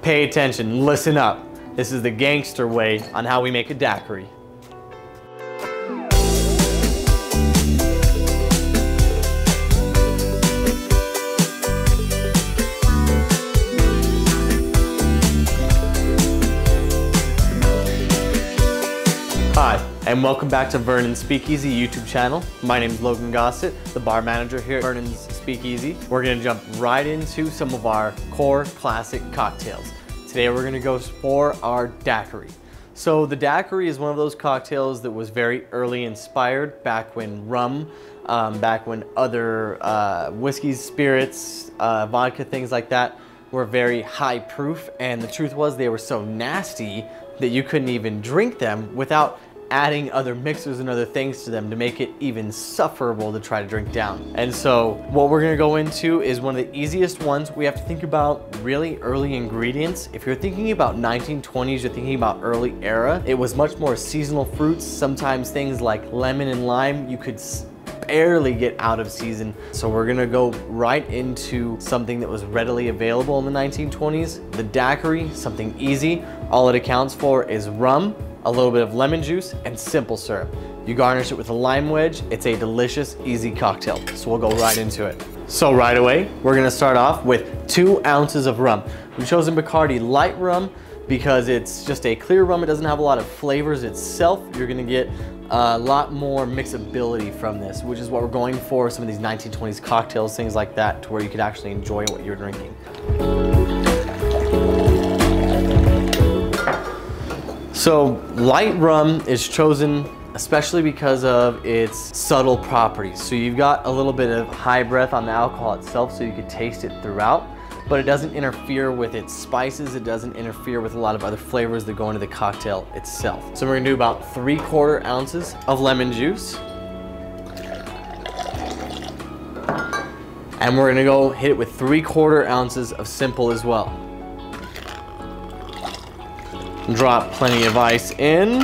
Pay attention, listen up. This is the gangster way on how we make a daiquiri. Hi, and welcome back to Vernon's Speakeasy YouTube channel. My name is Logan Gossett, the bar manager here at Vernon's Speakeasy. We're gonna jump right into some of our core classic cocktails. Today we're gonna go for our daiquiri. So the daiquiri is one of those cocktails that was very early inspired back when rum, back when other whiskeys, spirits, vodka, things like that were very high proof, and the truth was they were so nasty that you couldn't even drink them without adding other mixers and other things to them to make it even sufferable to try to drink down. And so what we're gonna go into is one of the easiest ones. We have to think about really early ingredients. If you're thinking about 1920s, you're thinking about early era, it was much more seasonal fruits, sometimes things like lemon and lime you could barely get out of season. So we're gonna go right into something that was readily available in the 1920s. The daiquiri, something easy. All it accounts for is rum, a little bit of lemon juice, and simple syrup. You garnish it with a lime wedge. It's a delicious, easy cocktail. So we'll go right into it. So right away, we're gonna start off with 2 ounces of rum. We've chosen Bacardi light rum because it's just a clear rum. It doesn't have a lot of flavors itself. You're gonna get a lot more mixability from this, which is what we're going for, some of these 1920s cocktails, things like that, to where you could actually enjoy what you're drinking. So light rum is chosen especially because of its subtle properties. So you've got a little bit of high breath on the alcohol itself, so you could taste it throughout, but it doesn't interfere with its spices. It doesn't interfere with a lot of other flavors that go into the cocktail itself. So we're gonna do about 3/4 ounces of lemon juice. And we're gonna go hit it with 3/4 ounces of simple as well. Drop plenty of ice in.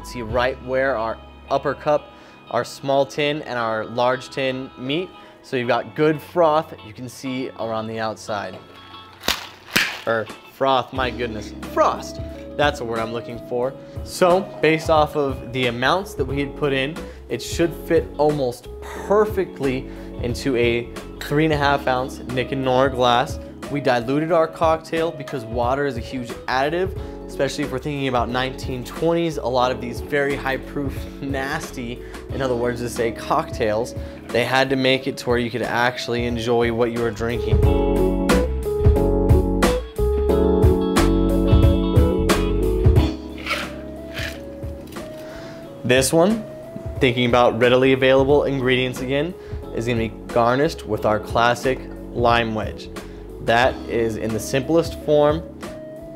See right where our upper cup, our small tin, and our large tin meet. So you've got good froth you can see around the outside. Or froth, my goodness, frost. That's the word I'm looking for. So based off of the amounts that we had put in, it should fit almost perfectly into a 3.5 ounce Nick and Nora glass. We diluted our cocktail because water is a huge additive, especially if we're thinking about 1920s. A lot of these very high proof, nasty, in other words to say cocktails, they had to make it to where you could actually enjoy what you were drinking. This one, thinking about readily available ingredients again, is gonna be garnished with our classic lime wedge. That is, in the simplest form,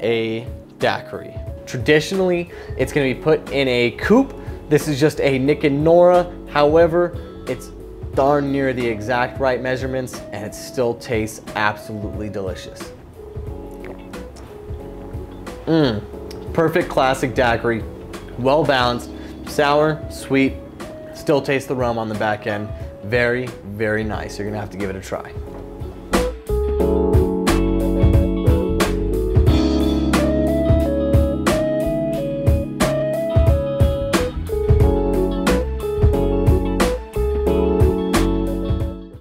a daiquiri. Traditionally, it's gonna be put in a coupe. This is just a Nick and Nora. However, it's darn near the exact right measurements, and it still tastes absolutely delicious. Perfect classic daiquiri, well balanced, sour, sweet, still taste the rum on the back end. Very, very nice. You're gonna have to give it a try.